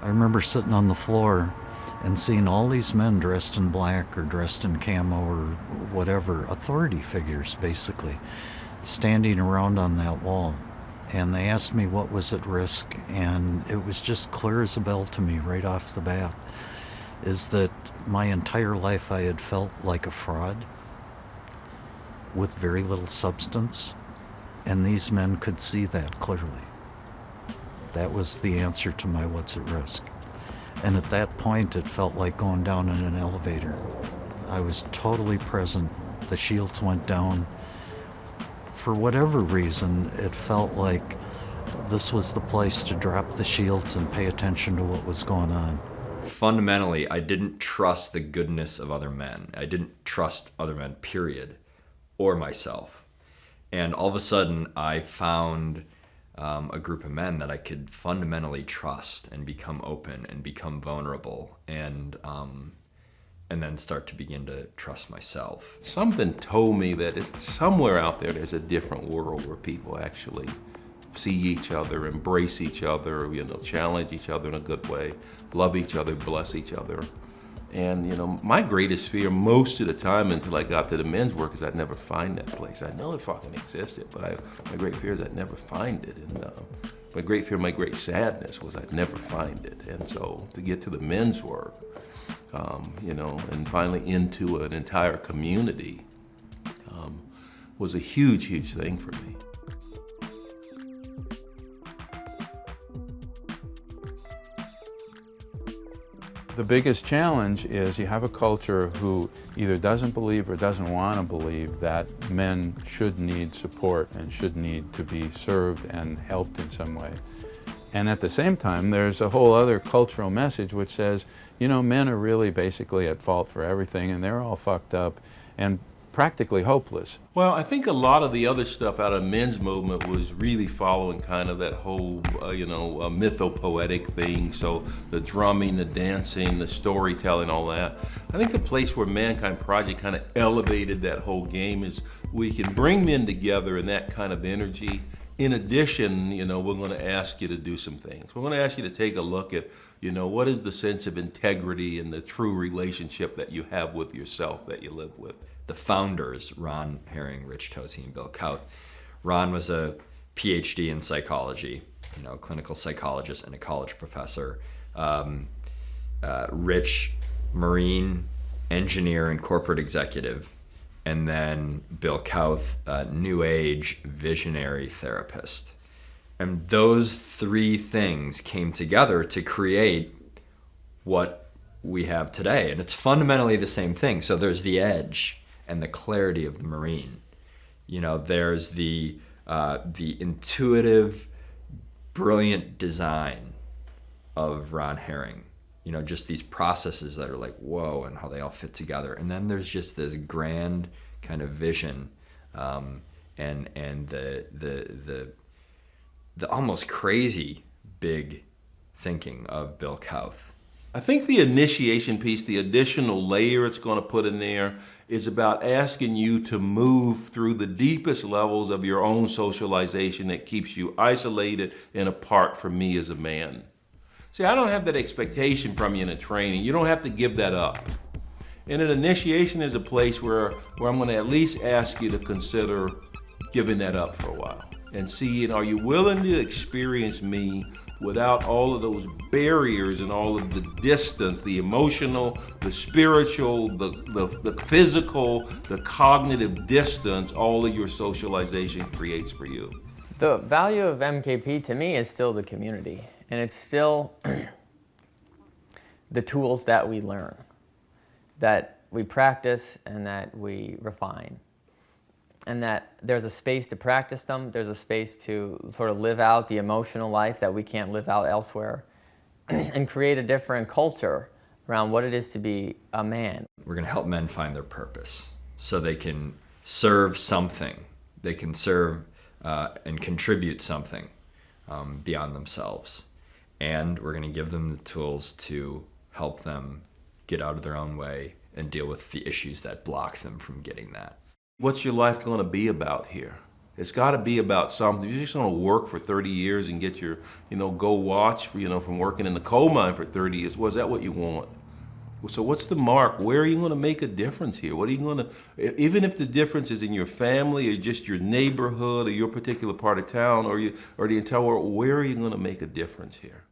I remember sitting on the floor and seeing all these men dressed in black or dressed in camo or whatever, authority figures basically, standing around on that wall. And they asked me what was at risk, and it was just clear as a bell to me right off the bat, is that my entire life I had felt like a fraud with very little substance, and these men could see that clearly. That was the answer to my what's at risk. And at that point, it felt like going down in an elevator. I was totally present. The shields went down. For whatever reason, it felt like this was the place to drop the shields and pay attention to what was going on. Fundamentally, I didn't trust the goodness of other men. I didn't trust other men, period, or myself. And all of a sudden, I found a group of men that I could fundamentally trust and become open and become vulnerable and then start to begin to trust myself. Something told me that it's somewhere out there there's a different world where people actually see each other, embrace each other, challenge each other in a good way, love each other, bless each other. And my greatest fear most of the time until I got to the men's work is I'd never find that place. I know it fucking existed, but my great fear is I'd never find it. And my great fear, my great sadness was I'd never find it. And so to get to the men's work, and finally into an entire community was a huge, huge thing for me. The biggest challenge is you have a culture who either doesn't believe or doesn't want to believe that men should need support and should need to be served and helped in some way. And at the same time, there's a whole other cultural message which says, men are really basically at fault for everything and they're all fucked up and practically hopeless. Well, I think a lot of the other stuff out of the men's movement was really following kind of that whole, mythopoetic thing. So the drumming, the dancing, the storytelling, all that. I think the place where ManKind Project kind of elevated that whole game is we can bring men together in that kind of energy. In addition, we're going to ask you to do some things. We're going to ask you to take a look at, what is the sense of integrity and the true relationship that you have with yourself that you live with. The founders, Ron Herring, Rich Tosi, and Bill Kaut. Ron was a PhD in psychology, clinical psychologist and a college professor. Rich, Marine engineer and corporate executive. And then Bill Kaut, New Age visionary therapist. And those three things came together to create what we have today. And it's fundamentally the same thing. So there's the edge and the clarity of the Marine. There's the intuitive, brilliant design of Ron Herring. Just these processes that are like, whoa, and how they all fit together. And then there's just this grand kind of vision and the almost crazy big thinking of Bill Kaut. I think the initiation piece, the additional layer it's going to put in there, is about asking you to move through the deepest levels of your own socialization that keeps you isolated and apart from me as a man. See, I don't have that expectation from you in a training. You don't have to give that up. And an initiation is a place where I'm going to at least ask you to consider giving that up for a while and see, are you willing to experience me without all of those barriers and all of the distance, the emotional, the spiritual, the physical, the cognitive distance all of your socialization creates for you. The value of MKP to me is still the community, and it's still the tools that we learn, that we practice and that we refine. And that there's a space to practice them, there's a space to sort of live out the emotional life that we can't live out elsewhere, and create a different culture around what it is to be a man. We're going to help men find their purpose so they can serve something. They can serve and contribute something beyond themselves. And we're going to give them the tools to help them get out of their own way and deal with the issues that block them from getting that. What's your life going to be about here? It's got to be about something. You're just going to work for 30 years and get your, go watch, from working in the coal mine for 30 years. Was that what you want? So what's the mark? Where are you going to make a difference here? What are you going to, even if the difference is in your family or just your neighborhood or your particular part of town or the entire world, where are you going to make a difference here?